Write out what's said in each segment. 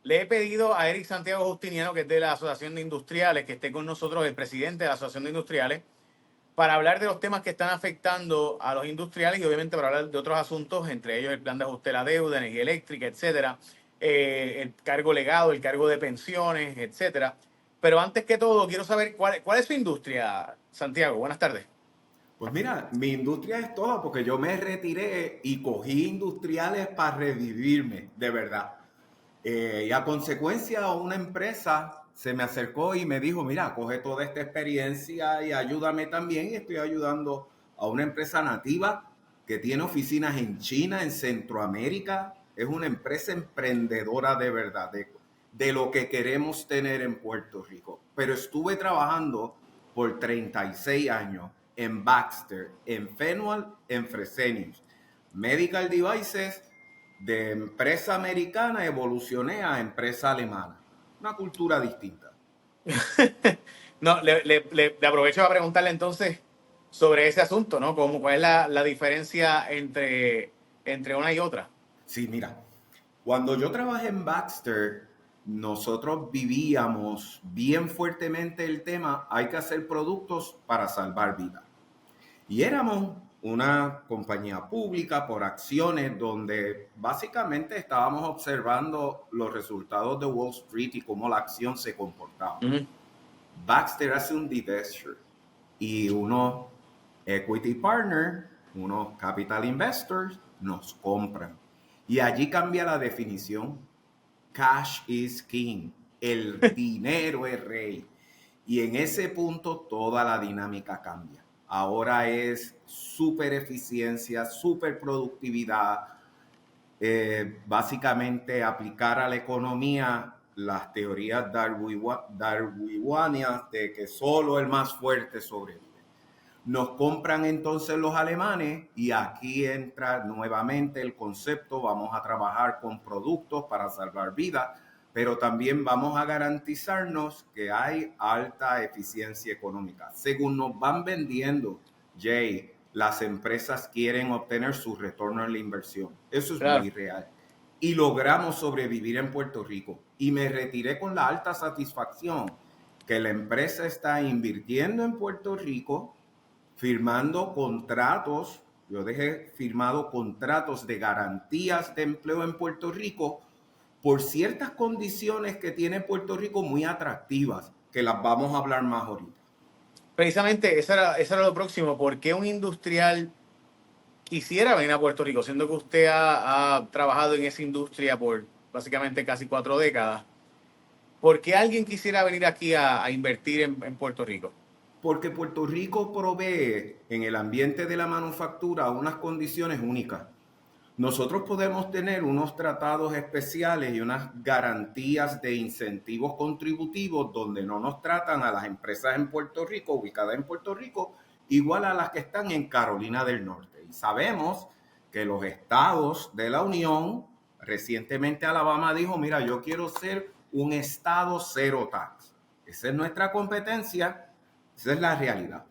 Le he pedido a Eric Santiago Justiniano, que es de la Asociación de Industriales, que esté con nosotros, el presidente de la Asociación de Industriales, para hablar de los temas que están afectando a los industriales y obviamente para hablar de otros asuntos, entre ellos el plan de ajuste de la deuda, energía eléctrica, etcétera, el cargo legado, el cargo de pensiones, etcétera. Pero antes que todo, quiero saber cuál es su industria, Santiago. Buenas tardes. Pues mira, mi industria es toda porque yo me retiré y cogí industriales para revivirme, de verdad. Y a consecuencia, una empresa se me acercó y me dijo, mira, coge toda esta experiencia y ayúdame también. Y estoy ayudando a una empresa nativa que tiene oficinas en China, en Centroamérica. Es una empresa emprendedora de verdad, de lo que queremos tener en Puerto Rico. Pero estuve trabajando por 36 años en Baxter, en Fenwal, en Fresenius. Medical Devices, de empresa americana evolucioné a empresa alemana. Una cultura distinta. No, le aprovecho para preguntarle entonces sobre ese asunto, ¿no? ¿Cuál es la diferencia entre una y otra? Sí, mira, cuando yo trabajé en Baxter, nosotros vivíamos bien fuertemente el tema, hay que hacer productos para salvar vidas. Y éramos una compañía pública por acciones donde básicamente estábamos observando los resultados de Wall Street y cómo la acción se comportaba. Ujú. Baxter hace un divestiture y unos equity partner, unos capital investors nos compran. Y allí cambia la definición. Cash is king. El dinero es rey. Y en ese punto toda la dinámica cambia. Ahora es súper eficiencia, súper productividad, básicamente aplicar a la economía las teorías darwinianas de que solo el más fuerte sobrevive. Nos compran entonces los alemanes y aquí entra nuevamente el concepto, vamos a trabajar con productos para salvar vidas, pero también vamos a garantizarnos que hay alta eficiencia económica. Según nos van vendiendo, Jay, las empresas quieren obtener su retorno en la inversión. Eso es Claro. muy real. Y logramos sobrevivir en Puerto Rico. Y me retiré con la alta satisfacción que la empresa está invirtiendo en Puerto Rico, firmando contratos. Yo dejé firmado contratos de garantías de empleo en Puerto Rico por ciertas condiciones que tiene Puerto Rico muy atractivas, que las vamos a hablar más ahorita. Precisamente, eso era lo próximo. ¿Por qué un industrial quisiera venir a Puerto Rico, siendo que usted ha trabajado en esa industria por básicamente casi 4 décadas? ¿Por qué alguien quisiera venir aquí a invertir en Puerto Rico? Porque Puerto Rico provee en el ambiente de la manufactura unas condiciones únicas. Nosotros podemos tener unos tratados especiales y unas garantías de incentivos contributivos donde no nos tratan a las empresas en Puerto Rico, ubicadas en Puerto Rico, igual a las que están en Carolina del Norte. Y sabemos que los estados de la Unión, recientemente Alabama dijo, mira, yo quiero ser un estado cero tax. Esa es nuestra competencia, esa es la realidad.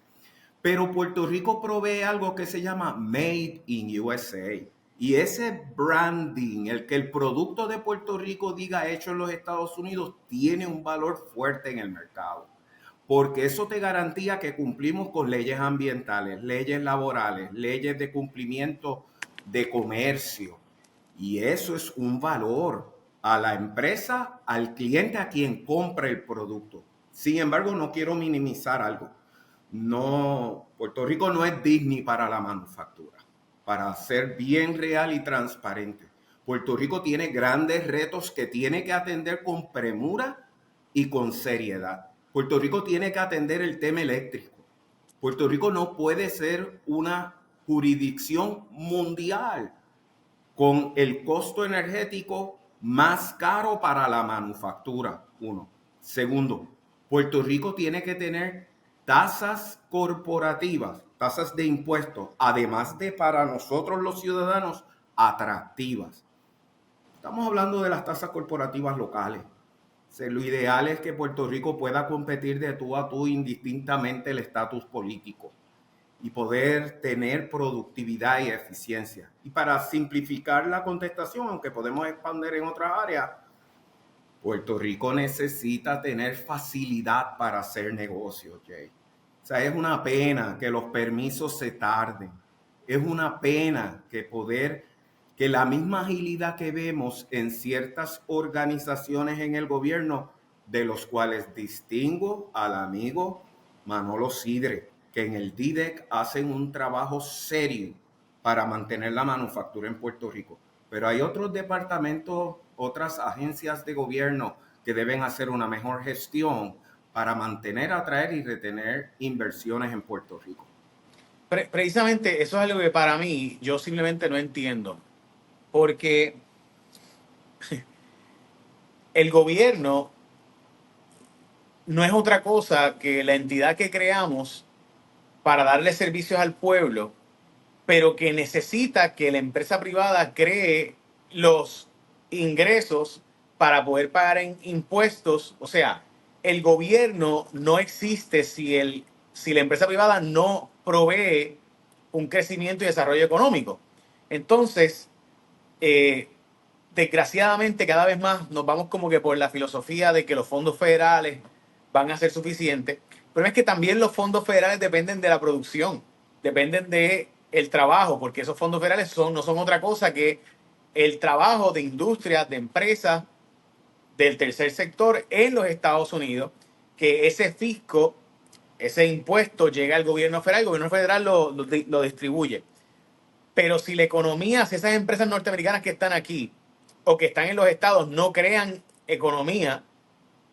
Pero Puerto Rico provee algo que se llama Made in USA. Y ese branding, el que el producto de Puerto Rico diga hecho en los Estados Unidos, tiene un valor fuerte en el mercado. Porque eso te garantía que cumplimos con leyes ambientales, leyes laborales, leyes de cumplimiento de comercio. Y eso es un valor a la empresa, al cliente, a quien compra el producto. Sin embargo, no quiero minimizar algo. No, Puerto Rico no es Disney para la manufactura, para ser bien real y transparente. Puerto Rico tiene grandes retos que tiene que atender con premura y con seriedad. Puerto Rico tiene que atender el tema eléctrico. Puerto Rico no puede ser una jurisdicción mundial con el costo energético más caro para la manufactura. Uno. Segundo, Puerto Rico tiene que tener tasas corporativas, tasas de impuestos, además de para nosotros los ciudadanos atractivas. Estamos hablando de las tasas corporativas locales. O sea, lo ideal es que Puerto Rico pueda competir de tú a tú indistintamente el estatus político y poder tener productividad y eficiencia. Y para simplificar la contestación, aunque podemos expandir en otras áreas, Puerto Rico necesita tener facilidad para hacer negocios, Jay. O sea, es una pena que los permisos se tarden. Es una pena que la misma agilidad que vemos en ciertas organizaciones en el gobierno, de los cuales distingo al amigo Manolo Sidre, que en el DIDEC hacen un trabajo serio para mantener la manufactura en Puerto Rico. Pero hay otros departamentos, otras agencias de gobierno que deben hacer una mejor gestión para mantener, atraer y retener inversiones en Puerto Rico. Precisamente eso es algo que para mí yo simplemente no entiendo, porque el gobierno no es otra cosa que la entidad que creamos para darle servicios al pueblo, pero que necesita que la empresa privada cree los ingresos para poder pagar en impuestos. O sea, el gobierno no existe si la empresa privada no provee un crecimiento y desarrollo económico. Entonces, eh, desgraciadamente cada vez más nos vamos como que por la filosofía de que los fondos federales van a ser suficientes, pero es que también los fondos federales dependen de la producción, dependen de el trabajo, porque esos fondos federales no son otra cosa que el trabajo de industrias, de empresas del tercer sector en los Estados Unidos, que ese fisco, ese impuesto llega al gobierno federal, el gobierno federal lo distribuye. Pero si la economía, si esas empresas norteamericanas que están aquí o que están en los estados no crean economía,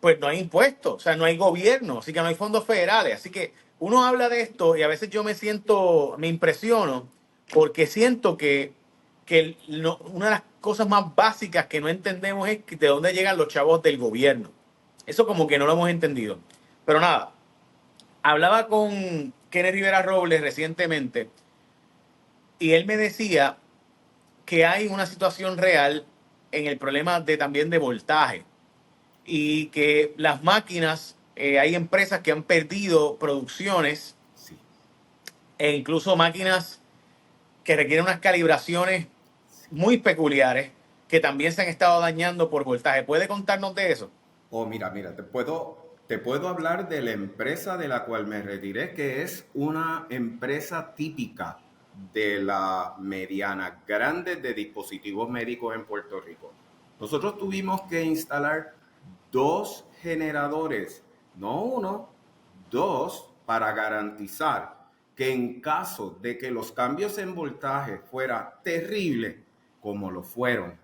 pues no hay impuestos, o sea, no hay gobierno, así que no hay fondos federales. Así que uno habla de esto y a veces yo me impresiono porque siento que una de las cosas más básicas que no entendemos es de dónde llegan los chavos del gobierno. Eso como que no lo hemos entendido. Pero nada, hablaba con Kenneth Rivera Robles recientemente y él me decía que hay una situación real en el problema también de voltaje y que las máquinas, hay empresas que han perdido producciones Sí. e incluso máquinas que requieren unas calibraciones muy peculiares que también se han estado dañando por voltaje. ¿Puede contarnos de eso? Oh, mira, te puedo hablar de la empresa de la cual me retiré, que es una empresa típica de la mediana grande de dispositivos médicos en Puerto Rico. Nosotros tuvimos que instalar dos generadores, no uno, dos, para garantizar que en caso de que los cambios en voltaje fueran terribles, como lo fueron,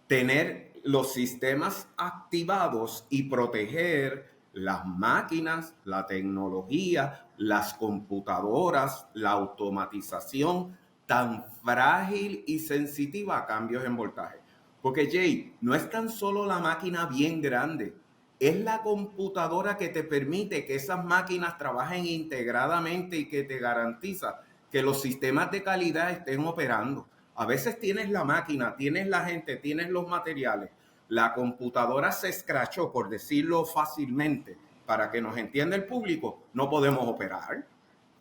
tener los sistemas activados y proteger las máquinas, la tecnología, las computadoras, la automatización tan frágil y sensitiva a cambios en voltaje. Porque Jay, no es tan solo la máquina bien grande, es la computadora que te permite que esas máquinas trabajen integradamente y que te garantiza que los sistemas de calidad estén operando. A veces tienes la máquina, tienes la gente, tienes los materiales. La computadora se escrachó, por decirlo fácilmente, para que nos entienda el público, no podemos operar.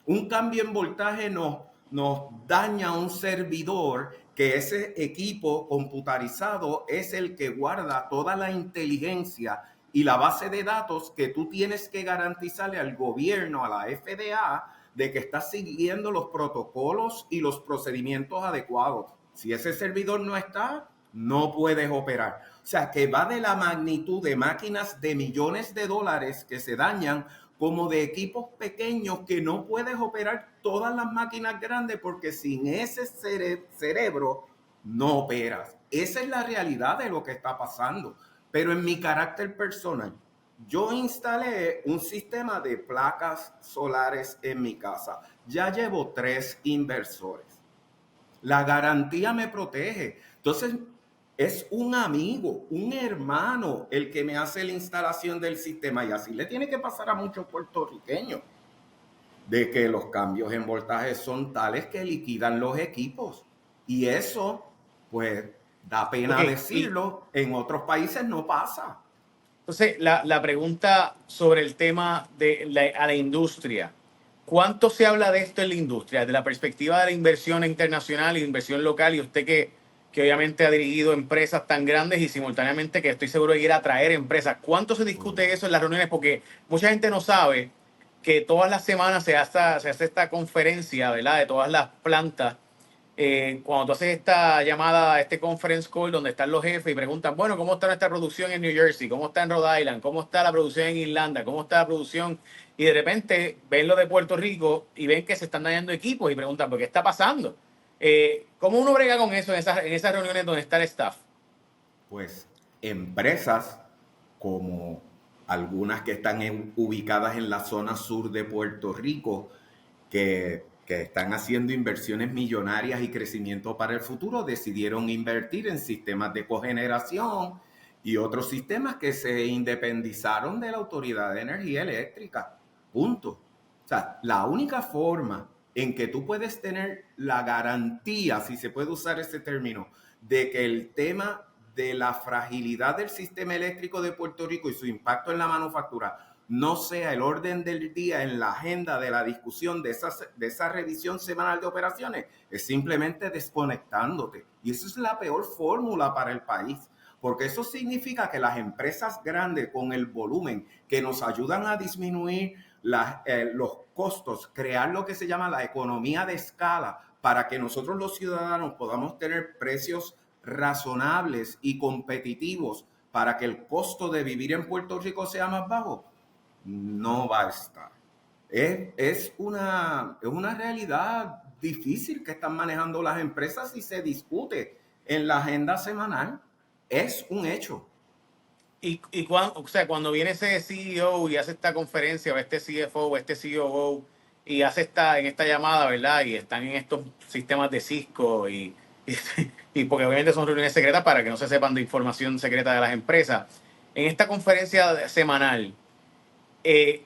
Un cambio en voltaje nos daña un servidor, que ese equipo computarizado es el que guarda toda la inteligencia y la base de datos que tú tienes que garantizarle al gobierno, a la FDA, de que estás siguiendo los protocolos y los procedimientos adecuados. Si ese servidor no está, no puedes operar. O sea, que va de la magnitud de máquinas de millones de dólares que se dañan, como de equipos pequeños que no puedes operar todas las máquinas grandes, porque sin ese cerebro no operas. Esa es la realidad de lo que está pasando. Pero en mi carácter personal, yo instalé un sistema de placas solares en mi casa. Ya llevo 3 inversores. La garantía me protege. Entonces, es un amigo, un hermano el que me hace la instalación del sistema, y así le tiene que pasar a muchos puertorriqueños, de que los cambios en voltaje son tales que liquidan los equipos. Y eso, pues, da pena Okay, decirlo, en otros países no pasa. entonces, la pregunta sobre el tema a la industria. ¿Cuánto se habla de esto en la industria? De la perspectiva de la inversión internacional y inversión local, y usted que obviamente ha dirigido empresas tan grandes y simultáneamente que estoy seguro de ir a atraer empresas. ¿Cuánto se discute eso en las reuniones? Porque mucha gente no sabe que todas las semanas se hace esta conferencia, ¿verdad? De todas las plantas. Cuando tú haces esta llamada, este conference call donde están los jefes y preguntan, bueno, ¿cómo está nuestra producción en New Jersey? ¿Cómo está en Rhode Island? ¿Cómo está la producción en Irlanda? ¿Cómo está la producción? Y de repente ven lo de Puerto Rico y ven que se están dañando equipos y preguntan, ¿por qué está pasando? ¿Cómo uno brega con eso en esas reuniones donde está el staff? Pues empresas como algunas que están ubicadas en la zona sur de Puerto Rico, que están haciendo inversiones millonarias y crecimiento para el futuro, decidieron invertir en sistemas de cogeneración y otros sistemas que se independizaron de la Autoridad de Energía Eléctrica. Punto. O sea, la única forma en que tú puedes tener la garantía, si se puede usar ese término, de que el tema de la fragilidad del sistema eléctrico de Puerto Rico y su impacto en la manufactura no sea el orden del día en la agenda de la discusión de esa revisión semanal de operaciones, es simplemente desconectándote. Y eso es la peor fórmula para el país, porque eso significa que las empresas grandes con el volumen que nos ayudan a disminuir los costos, crear lo que se llama la economía de escala para que nosotros los ciudadanos podamos tener precios razonables y competitivos para que el costo de vivir en Puerto Rico sea más bajo, no va a estar. Es una realidad difícil que están manejando las empresas y se discute en la agenda semanal. Es un hecho. O sea, cuando viene ese CEO y hace esta conferencia, o este CFO, o este COO, y hace en esta llamada, ¿verdad? Y están en estos sistemas de Cisco y, y porque obviamente son reuniones secretas para que no se sepan de información secreta de las empresas. En esta conferencia semanal, eh,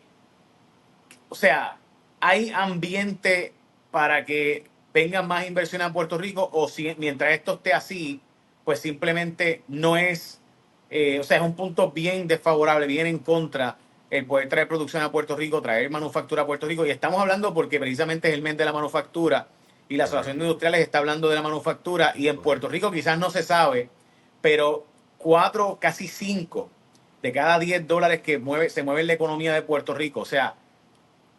o sea, ¿hay ambiente para que vengan más inversiones a Puerto Rico? O si mientras esto esté así, pues simplemente no es, o sea, es un punto bien desfavorable, bien en contra el poder traer producción a Puerto Rico, traer manufactura a Puerto Rico. Y estamos hablando porque precisamente es el mes de la manufactura y la Asociación de Correcto. Industriales está hablando de la manufactura y en Puerto Correcto. Rico quizás no se sabe, pero 4, casi 5 de cada 10 dólares que se mueve en la economía de Puerto Rico, o sea,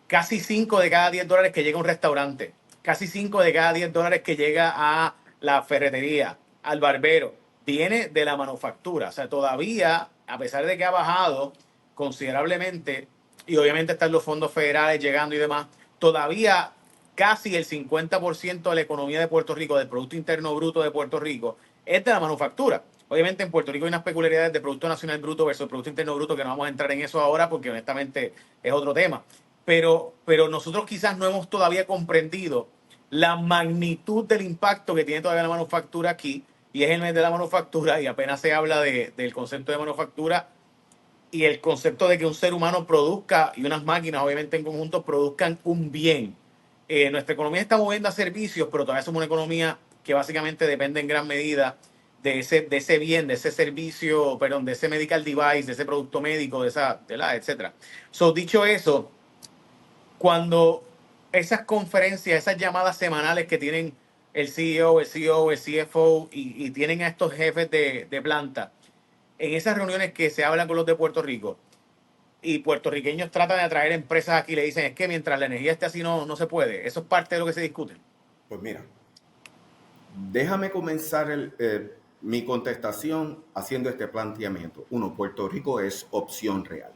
casi 5 de cada 10 dólares que llega a un restaurante, casi 5 de cada 10 dólares que llega a la ferretería, al barbero, viene de la manufactura. O sea, todavía, a pesar de que ha bajado considerablemente, y obviamente están los fondos federales llegando y demás, todavía casi el 50% de la economía de Puerto Rico, del Producto Interno Bruto de Puerto Rico, es de la manufactura. Obviamente en Puerto Rico hay unas peculiaridades de Producto Nacional Bruto versus Producto Interno Bruto que no vamos a entrar en eso ahora porque honestamente es otro tema, pero nosotros quizás no hemos todavía comprendido la magnitud del impacto que tiene todavía la manufactura aquí, y es el mes de la manufactura, y apenas se habla del concepto de manufactura y el concepto de que un ser humano produzca y unas máquinas, obviamente en conjunto, produzcan un bien. Nuestra economía está moviendo a servicios, pero todavía somos una economía que básicamente depende en gran medida de ese bien, de ese servicio, perdón, de ese medical device, de ese producto médico, etcétera. So, dicho eso, cuando esas conferencias, esas llamadas semanales que tienen el CEO, el CEO, el CFO y tienen a estos jefes de planta, en esas reuniones que se hablan con los de Puerto Rico y puertorriqueños tratan de atraer empresas aquí y le dicen es que mientras la energía esté así no se puede. Eso es parte de lo que se discute. Pues mira, déjame comenzar mi contestación haciendo este planteamiento. Uno, Puerto Rico es opción real.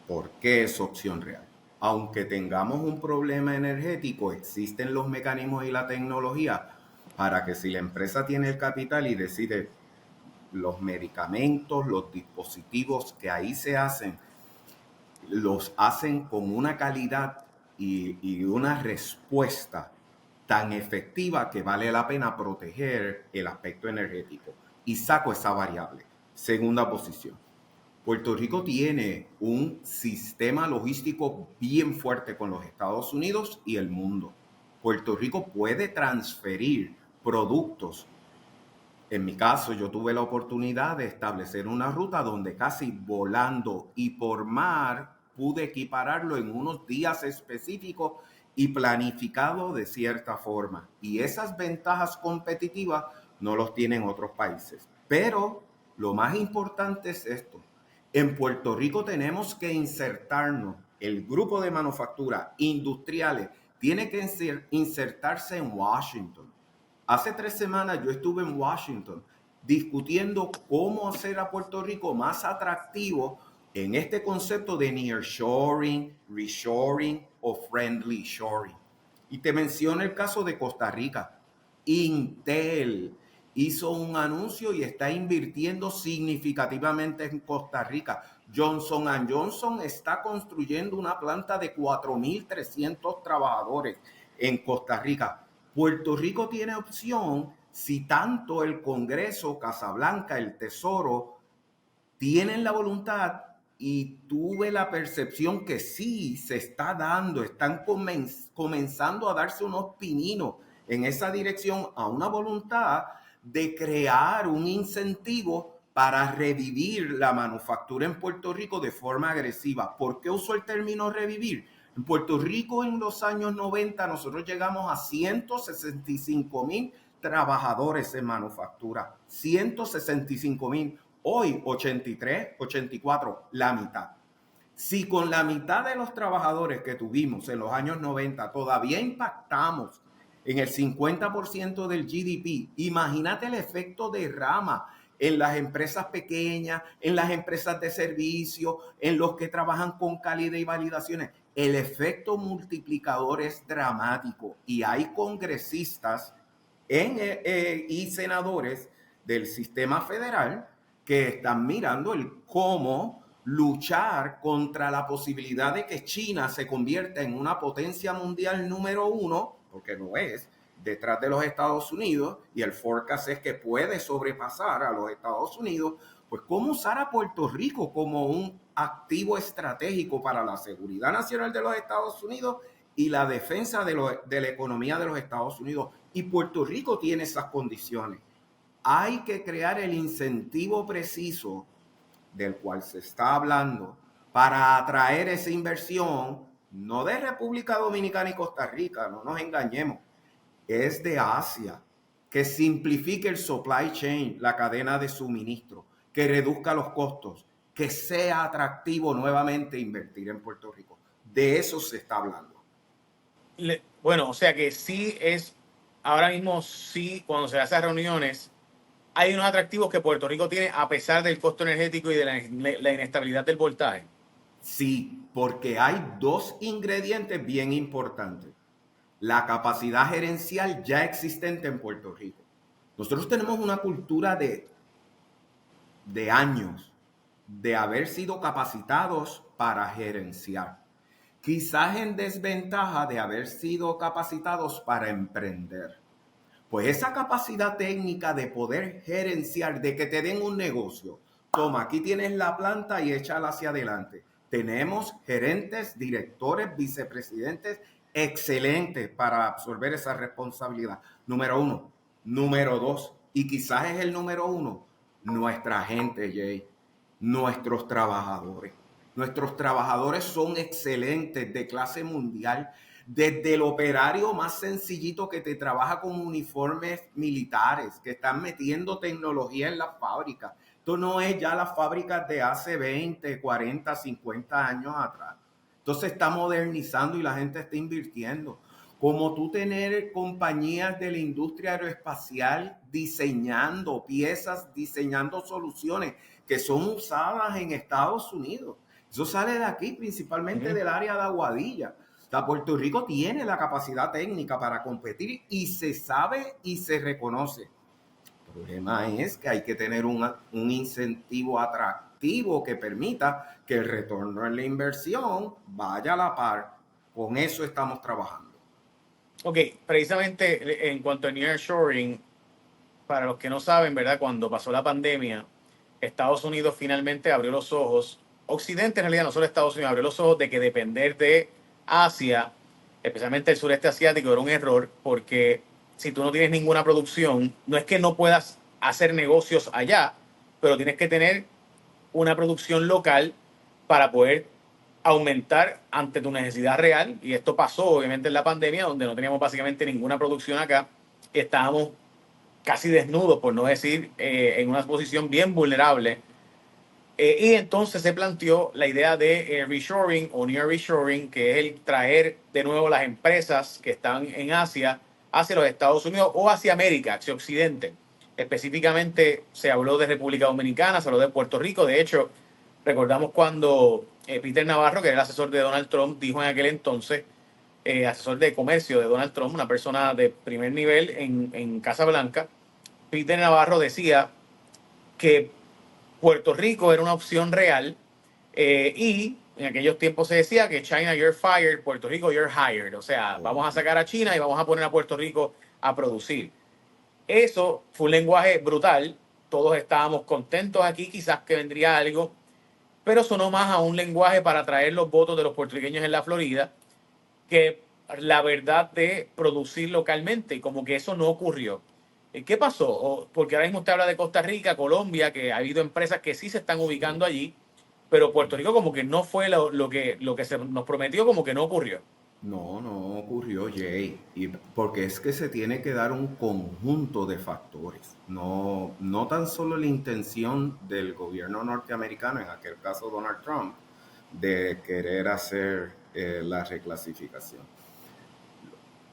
¿Por qué es opción real? Aunque tengamos un problema energético, existen los mecanismos y la tecnología para que si la empresa tiene el capital y decide los medicamentos, los dispositivos que ahí se hacen, los hacen con una calidad y una respuesta tan efectiva que vale la pena proteger el aspecto energético. Y saco esa variable. Segunda posición. Puerto Rico tiene un sistema logístico bien fuerte con los Estados Unidos y el mundo. Puerto Rico puede transferir productos. En mi caso, yo tuve la oportunidad de establecer una ruta donde casi volando y por mar pude equipararlo en unos días específicos y planificado de cierta forma. Y esas ventajas competitivas no los tienen otros países. Pero lo más importante es esto. En Puerto Rico tenemos que insertarnos, el grupo de manufactura industriales tiene que insertarse en Washington. Hace 3 semanas yo estuve en Washington discutiendo cómo hacer a Puerto Rico más atractivo en este concepto de nearshoring, reshoring o friendly shoring. Y te menciono el caso de Costa Rica. Intel hizo un anuncio y está invirtiendo significativamente en Costa Rica. Johnson Johnson está construyendo una planta de 4.300 trabajadores en Costa Rica. Puerto Rico tiene opción si tanto el Congreso, Casablanca, el Tesoro tienen la voluntad, y tuve la percepción que sí se está dando, están comenzando a darse unos pininos en esa dirección, a una voluntad de crear un incentivo para revivir la manufactura en Puerto Rico de forma agresiva. ¿Por qué uso el término revivir? En Puerto Rico en los años 90 nosotros llegamos a 165,000 trabajadores en manufactura. 165,000. Hoy 83, 84, la mitad. Si con la mitad de los trabajadores que tuvimos en los años 90 todavía impactamos en el 50% del GDP, imagínate el efecto de rama en las empresas pequeñas, en las empresas de servicio, en los que trabajan con calidad y validaciones. El efecto multiplicador es dramático y hay congresistas y senadores del sistema federal que están mirando el cómo luchar contra la posibilidad de que China se convierta en una potencia mundial número 1, porque no es, detrás de los Estados Unidos, y el forecast es que puede sobrepasar a los Estados Unidos. Pues cómo usar a Puerto Rico como un activo estratégico para la seguridad nacional de los Estados Unidos y la defensa de la economía de los Estados Unidos. Y Puerto Rico tiene esas condiciones. Hay que crear el incentivo preciso del cual se está hablando para atraer esa inversión, no de República Dominicana y Costa Rica, no nos engañemos, es de Asia, que simplifique el supply chain, la cadena de suministro, que reduzca los costos, que sea atractivo nuevamente invertir en Puerto Rico. De eso se está hablando. Bueno, o sea que sí es, ahora mismo sí, cuando se hacen reuniones, hay unos atractivos que Puerto Rico tiene a pesar del costo energético y de la inestabilidad del voltaje. Sí, porque hay dos ingredientes bien importantes. La capacidad gerencial ya existente en Puerto Rico. Nosotros tenemos una cultura de años de haber sido capacitados para gerenciar. Quizás en desventaja de haber sido capacitados para emprender. Pues esa capacidad técnica de poder gerenciar, de que te den un negocio, toma, aquí tienes la planta y échala hacia adelante. Tenemos gerentes, directores, vicepresidentes excelentes para absorber esa responsabilidad. Número 1. Número 2, y quizás es el número 1, nuestra gente, Jay, nuestros trabajadores. Nuestros trabajadores son excelentes, de clase mundial. Desde el operario más sencillito que te trabaja con uniformes militares, que están metiendo tecnología en las fábricas. Esto no es ya las fábricas de hace 20, 40, 50 años atrás. Entonces está modernizando y la gente está invirtiendo. Como tú tener compañías de la industria aeroespacial diseñando piezas, diseñando soluciones que son usadas en Estados Unidos. Eso sale de aquí, principalmente del área de Aguadilla. O sea, Puerto Rico tiene la capacidad técnica para competir y se sabe y se reconoce. El problema es que hay que tener un incentivo atractivo que permita que el retorno en la inversión vaya a la par. Con eso estamos trabajando. Ok, precisamente en cuanto a nearshoring, para los que no saben, ¿verdad? Cuando pasó la pandemia, Estados Unidos finalmente abrió los ojos, Occidente en realidad, no solo Estados Unidos, abrió los ojos de que depender de Asia, especialmente el sureste asiático, era un error, porque si tú no tienes ninguna producción, no es que no puedas hacer negocios allá, pero tienes que tener una producción local para poder aumentar ante tu necesidad real. Y esto pasó obviamente en la pandemia, donde no teníamos básicamente ninguna producción acá. Estábamos casi desnudos, por no decir en una posición bien vulnerable. Y entonces se planteó la idea de reshoring o near reshoring, que es el traer de nuevo las empresas que están en Asia hacia los Estados Unidos o hacia América, hacia Occidente. Específicamente se habló de República Dominicana, se habló de Puerto Rico. De hecho, recordamos cuando Peter Navarro, que era el asesor de Donald Trump, dijo en aquel entonces, asesor de comercio de Donald Trump, una persona de primer nivel en Casa Blanca, Peter Navarro decía que Puerto Rico era una opción real y en aquellos tiempos se decía que China, you're fired, Puerto Rico, you're hired. O sea, Oh, vamos a sacar a China y vamos a poner a Puerto Rico a producir. Eso fue un lenguaje brutal. Todos estábamos contentos aquí, quizás que vendría algo, pero sonó más a un lenguaje para atraer los votos de los puertorriqueños en la Florida que la verdad de producir localmente, y como que eso no ocurrió. ¿Qué pasó? Porque ahora mismo usted habla de Costa Rica, Colombia, que ha habido empresas que sí se están sí. ubicando allí, pero Puerto Rico como que no fue lo que se nos prometió, como que no ocurrió. No, no ocurrió, Jay, y porque es que se tiene que dar un conjunto de factores, no, no tan solo la intención del gobierno norteamericano, en aquel caso Donald Trump, de querer hacer la reclasificación.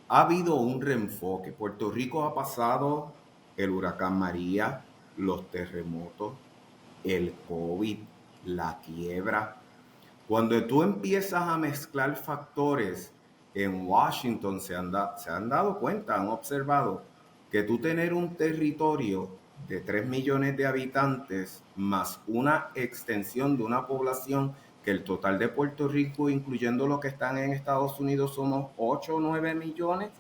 Ha habido un reenfoque. Puerto Rico ha pasado el huracán María, los terremotos, el COVID, la quiebra. Cuando tú empiezas a mezclar factores en Washington, se han dado cuenta, han observado que tú tener un territorio de 3 millones de habitantes más una extensión de una población que el total de Puerto Rico, incluyendo los que están en Estados Unidos, somos 8 o 9 millones,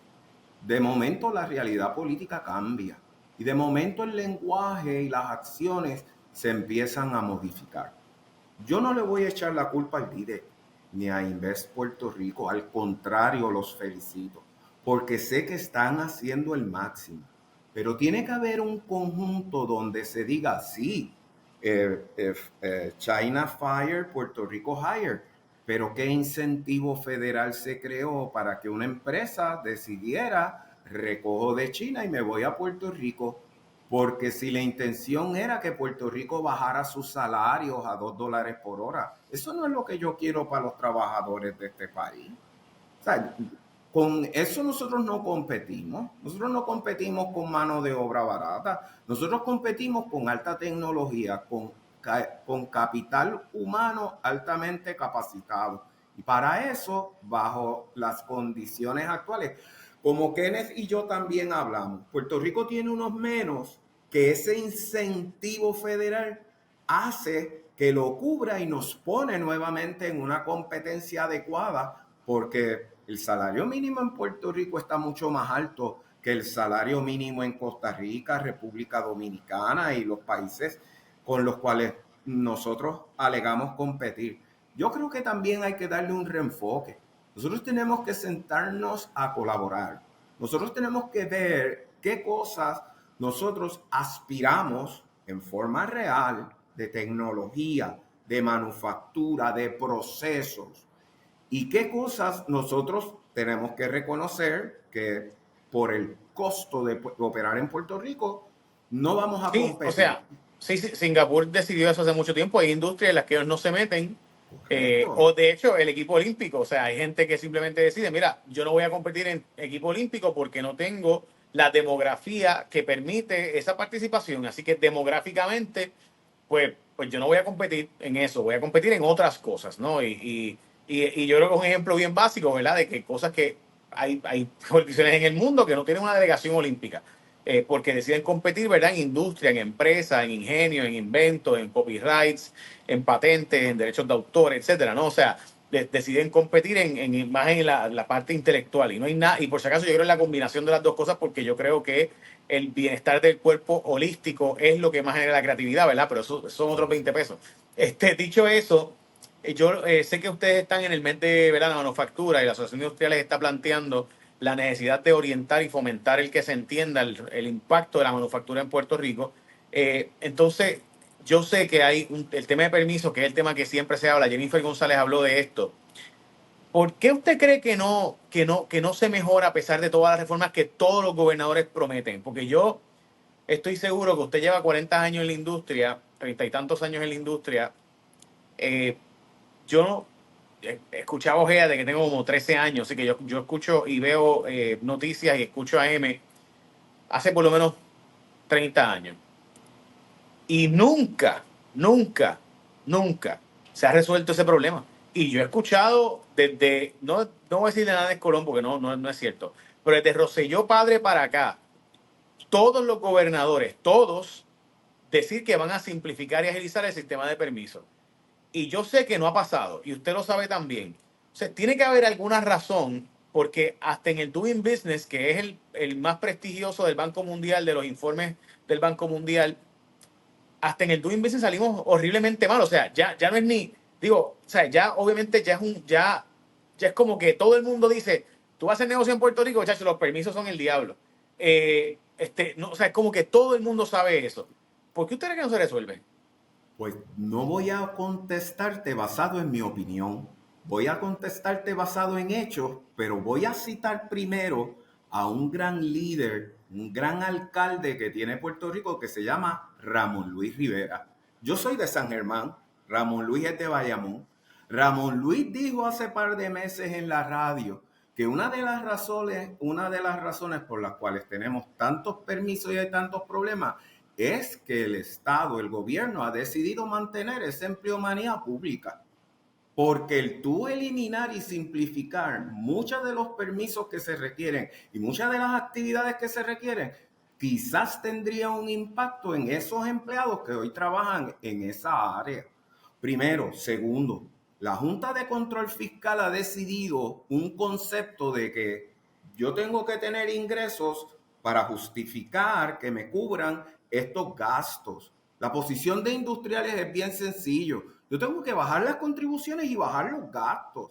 de momento la realidad política cambia y de momento el lenguaje y las acciones se empiezan a modificar. Yo no le voy a echar la culpa al líder ni a Invest Puerto Rico, al contrario, los felicito, porque sé que están haciendo el máximo, pero tiene que haber un conjunto donde se diga, sí, China fire, Puerto Rico hire, pero ¿qué incentivo federal se creó para que una empresa decidiera, recojo de China y me voy a Puerto Rico? Porque si la intención era que Puerto Rico bajara sus salarios a $2 por hora, eso no es lo que yo quiero para los trabajadores de este país. O sea, con eso nosotros no competimos. Nosotros no competimos con mano de obra barata. Nosotros competimos con alta tecnología, con capital humano altamente capacitado. Y para eso, bajo las condiciones actuales, como Kenneth y yo también hablamos, Puerto Rico tiene unos menos que ese incentivo federal hace que lo cubra y nos pone nuevamente en una competencia adecuada, porque el salario mínimo en Puerto Rico está mucho más alto que el salario mínimo en Costa Rica, República Dominicana y los países con los cuales nosotros alegamos competir. Yo creo que también hay que darle un reenfoque. Nosotros tenemos que sentarnos a colaborar. Nosotros tenemos que ver qué cosas nosotros aspiramos en forma real de tecnología, de manufactura, de procesos, y qué cosas nosotros tenemos que reconocer que por el costo de operar en Puerto Rico no vamos a Sí, o competir. sea, sí, sí, Singapur decidió eso hace mucho tiempo. Hay industrias en las que ellos no se meten. O Correcto. de hecho, el equipo olímpico. O sea, hay gente que simplemente decide, mira, yo no voy a competir en equipo olímpico porque no tengo la demografía que permite esa participación. Así que demográficamente, pues yo no voy a competir en eso, voy a competir en otras cosas, ¿no? Y yo creo que es un ejemplo bien básico, ¿verdad? De que cosas que hay organizaciones en el mundo que no tienen una delegación olímpica porque deciden competir, ¿verdad? En industria, en empresa, en ingenio, en inventos, en copyrights, en patentes, en derechos de autor, etcétera, ¿no? O sea, deciden competir más en la parte intelectual y no hay nada, y por si acaso yo creo en la combinación de las dos cosas porque yo creo que el bienestar del cuerpo holístico es lo que más genera la creatividad, ¿verdad? Pero eso son otros 20 pesos. Dicho eso, yo sé que ustedes están en el mes de verano, manufactura y la Asociación de Industriales está planteando la necesidad de orientar y fomentar el que se entienda el impacto de la manufactura en Puerto Rico. Entonces, yo sé que hay el tema de permiso, que es el tema que siempre se habla. Jennifer González habló de esto. ¿Por qué usted cree que no se mejora a pesar de todas las reformas que todos los gobernadores prometen? Porque yo estoy seguro que usted lleva 40 años en la industria, 30 y tantos años en la industria. Eh, yo escuchaba ojea de que tengo como 13 años, así que yo escucho y veo noticias y escucho a M hace por lo menos 30 años. Y nunca se ha resuelto ese problema. Y yo he escuchado desde, no voy a decir de nada de Colón porque no es cierto, pero desde Rosselló padre para acá, todos los gobernadores, todos, decir que van a simplificar y agilizar el sistema de permisos. Y yo sé que no ha pasado, y usted lo sabe también. O sea, tiene que haber alguna razón, porque hasta en el Doing Business, que es el más prestigioso del Banco Mundial, de los informes del Banco Mundial, hasta en el Doing Business salimos horriblemente mal. O sea, ya no es ni, digo, o sea, ya obviamente ya es como que todo el mundo dice, tú vas a hacer negocio en Puerto Rico, chacho, los permisos son el diablo. No, o sea, es como que todo el mundo sabe eso. ¿Por qué usted cree que no se resuelve? Pues no voy a contestarte basado en mi opinión, voy a contestarte basado en hechos, pero voy a citar primero a un gran líder, un gran alcalde que tiene Puerto Rico que se llama Ramón Luis Rivera. Yo soy de San Germán, Ramón Luis es de Bayamón. Ramón Luis dijo hace par de meses en la radio que una de las razones por las cuales tenemos tantos permisos y hay tantos problemas es que el Estado, el gobierno, ha decidido mantener esa empleomanía pública. Porque el tú eliminar y simplificar muchos de los permisos que se requieren y muchas de las actividades que se requieren, quizás tendría un impacto en esos empleados que hoy trabajan en esa área. Primero. Segundo, la Junta de Control Fiscal ha decidido un concepto de que yo tengo que tener ingresos para justificar que me cubran estos gastos. La posición de industriales es bien sencillo. Yo tengo que bajar las contribuciones y bajar los gastos.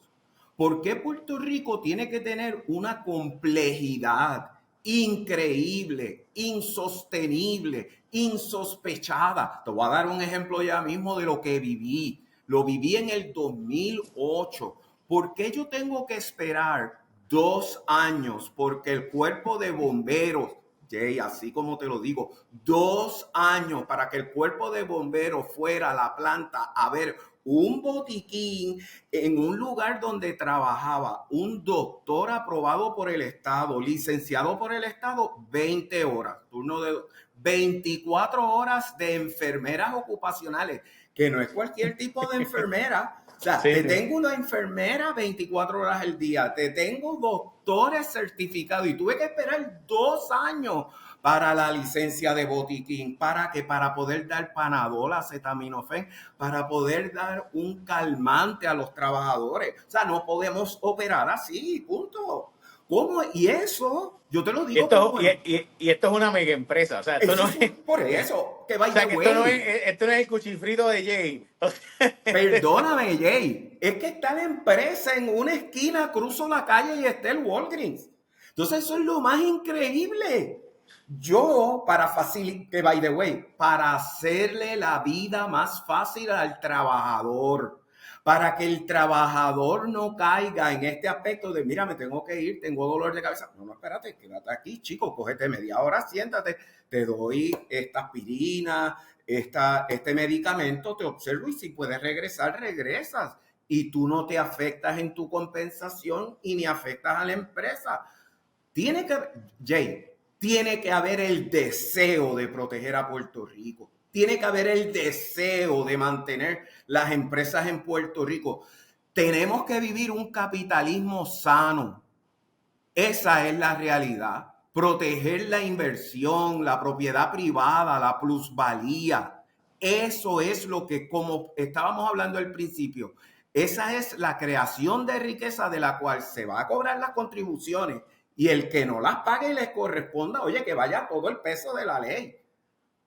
¿Por qué Puerto Rico tiene que tener una complejidad increíble, insostenible, insospechada? Te voy a dar un ejemplo ya mismo de lo que viví. Lo viví en el 2008. ¿Por qué yo tengo que esperar 2 años? Porque el cuerpo de bomberos, Jay, así como te lo digo, 2 años para que el cuerpo de bomberos fuera a la planta a ver un botiquín en un lugar donde trabajaba un doctor aprobado por el Estado, licenciado por el Estado, 20 horas, turno de 24 horas de enfermeras ocupacionales, que no es cualquier tipo de enfermera. O sea, Sí, te sí. tengo una enfermera 24 horas al día, te tengo doctores certificados y tuve que esperar 2 años para la licencia de botiquín, para poder dar Panadol, acetaminofén, para poder dar un calmante a los trabajadores. O sea, no podemos operar así, punto. ¿Cómo? Y eso, yo te lo Y digo esto, como y esto es una mega empresa. O sea, esto eso no es es. por eso, que O by sea, the que way, esto no es el cuchifrito de Jay. O sea, perdóname, Jay, es que está la empresa en una esquina, cruzo la calle y está el Walgreens. Entonces eso es lo más increíble. Yo, para facilitar, que by the way, para hacerle la vida más fácil al trabajador, para que el trabajador no caiga en este aspecto de, mira, me tengo que ir, tengo dolor de cabeza. No, no, espérate, quédate aquí, chico, cógete media hora, siéntate, te doy esta aspirina, este medicamento, te observo y si puedes regresar, regresas. Y tú no te afectas en tu compensación y ni afectas a la empresa. Tiene que, Jay, tiene que haber el deseo de proteger a Puerto Rico. Tiene que haber el deseo de mantener las empresas en Puerto Rico. Tenemos que vivir un capitalismo sano. Esa es la realidad. Proteger la inversión, la propiedad privada, la plusvalía. Eso es lo que, como estábamos hablando al principio, esa es la creación de riqueza de la cual se va a cobrar las contribuciones y el que no las pague y les corresponda, oye, que vaya todo el peso de la ley.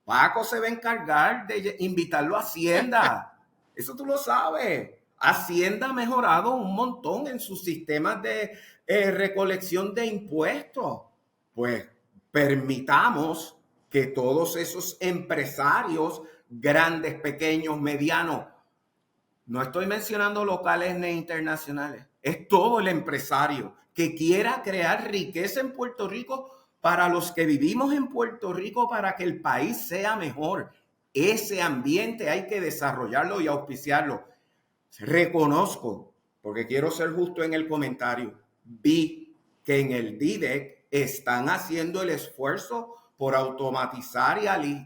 Paco se va a encargar de invitarlo a Hacienda. Eso tú lo sabes. Hacienda ha mejorado un montón en sus sistemas de recolección de impuestos. Pues permitamos que todos esos empresarios, grandes, pequeños, medianos, no estoy mencionando locales ni internacionales, es todo el empresario que quiera crear riqueza en Puerto Rico, para los que vivimos en Puerto Rico, para que el país sea mejor. Ese ambiente hay que desarrollarlo y auspiciarlo. Reconozco, porque quiero ser justo en el comentario, vi que en el DIDEC están haciendo el esfuerzo por automatizar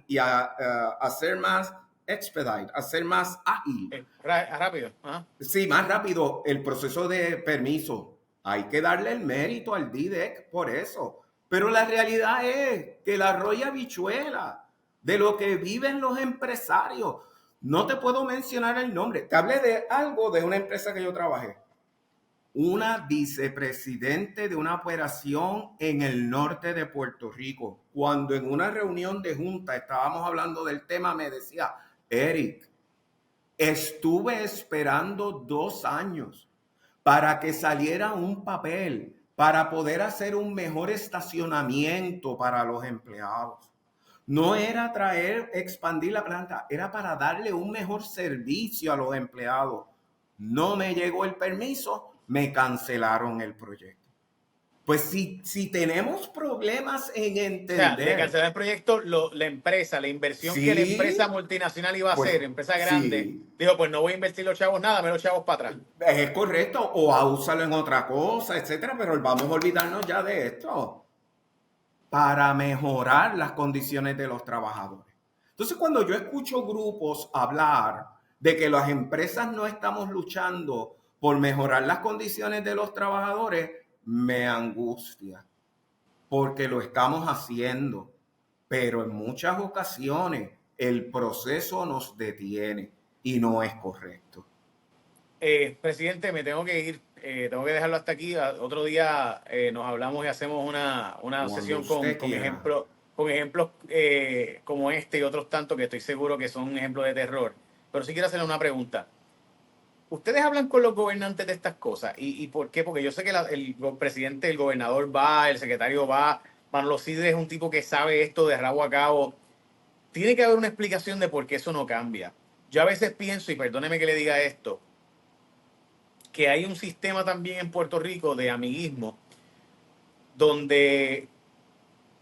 y hacer más expedite, hacer más ágil. Rápido. Ajá. Sí, más rápido el proceso de permiso. Hay que darle el mérito al DIDEC por eso. Pero la realidad es que la arroz habichuela de lo que viven los empresarios. No te puedo mencionar el nombre. Te hablé de algo de una empresa que yo trabajé. Una vicepresidente de una operación en el norte de Puerto Rico. Cuando en una reunión de junta estábamos hablando del tema, me decía, Eric, estuve esperando 2 años para que saliera un papel para poder hacer un mejor estacionamiento para los empleados. No era expandir la planta, era para darle un mejor servicio a los empleados. No me llegó el permiso, me cancelaron el proyecto. Pues si tenemos problemas en entender. O sea, le cancelaron el proyecto, la empresa, la inversión Sí, que la empresa multinacional iba a pues, hacer, empresa grande, sí. dijo, pues no voy a invertir los chavos nada, me los chavos para atrás. Es correcto, o a usarlo en otra cosa, etcétera, pero vamos a olvidarnos ya de esto para mejorar las condiciones de los trabajadores. Entonces, cuando yo escucho grupos hablar de que las empresas no estamos luchando por mejorar las condiciones de los trabajadores, me angustia, porque lo estamos haciendo, pero en muchas ocasiones el proceso nos detiene y no es correcto. Presidente, me tengo que ir, tengo que dejarlo hasta aquí. Otro día nos hablamos y hacemos una sesión con ejemplos como este y otros tantos que estoy seguro que son ejemplos de terror. Pero sí quiero hacerle una pregunta. ¿Ustedes hablan con los gobernantes de estas cosas? ¿Y por qué? Porque yo sé que el presidente, el gobernador va, el secretario va, Manolo Sidre es un tipo que sabe esto de rabo a cabo. Tiene que haber una explicación de por qué eso no cambia. Yo a veces pienso, y perdóneme que le diga esto, que hay un sistema también en Puerto Rico de amiguismo donde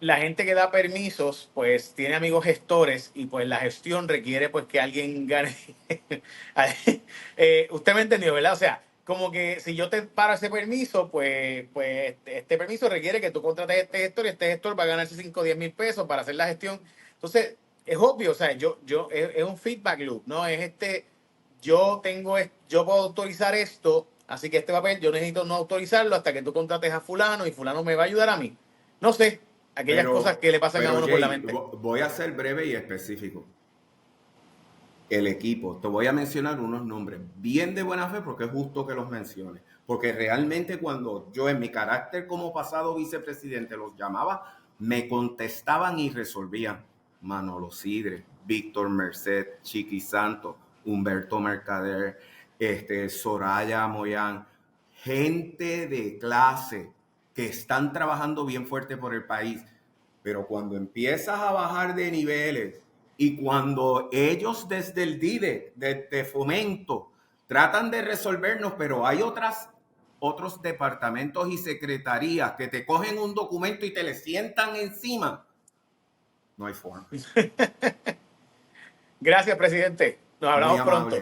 la gente que da permisos pues tiene amigos gestores y pues la gestión requiere pues que alguien gane. Usted me entendió, ¿verdad? O sea, como que si yo te paro ese permiso, pues este permiso requiere que tú contrates a este gestor y este gestor va a ganarse 5 o 10 mil pesos para hacer la gestión. Entonces, es obvio, o sea, es un feedback loop, ¿no? Yo puedo autorizar esto, así que este papel yo necesito no autorizarlo hasta que tú contrates a fulano y fulano me va a ayudar a mí. No sé, aquellas cosas que le pasan a uno por la mente. Voy a ser breve y específico. El equipo, te voy a mencionar unos nombres bien de buena fe porque es justo que los mencione. Porque realmente cuando yo en mi carácter como pasado vicepresidente los llamaba, me contestaban y resolvían. Manolo Sidre, Víctor Merced, Chiqui Santos, Humberto Mercader, Soraya Moyán, gente de clase que están trabajando bien fuerte por el país. Pero cuando empiezas a bajar de niveles y cuando ellos desde el DIDE, desde Fomento, tratan de resolvernos, pero hay otros departamentos y secretarías que te cogen un documento y te le sientan encima, no hay forma. Gracias, presidente. Nos hablamos pronto.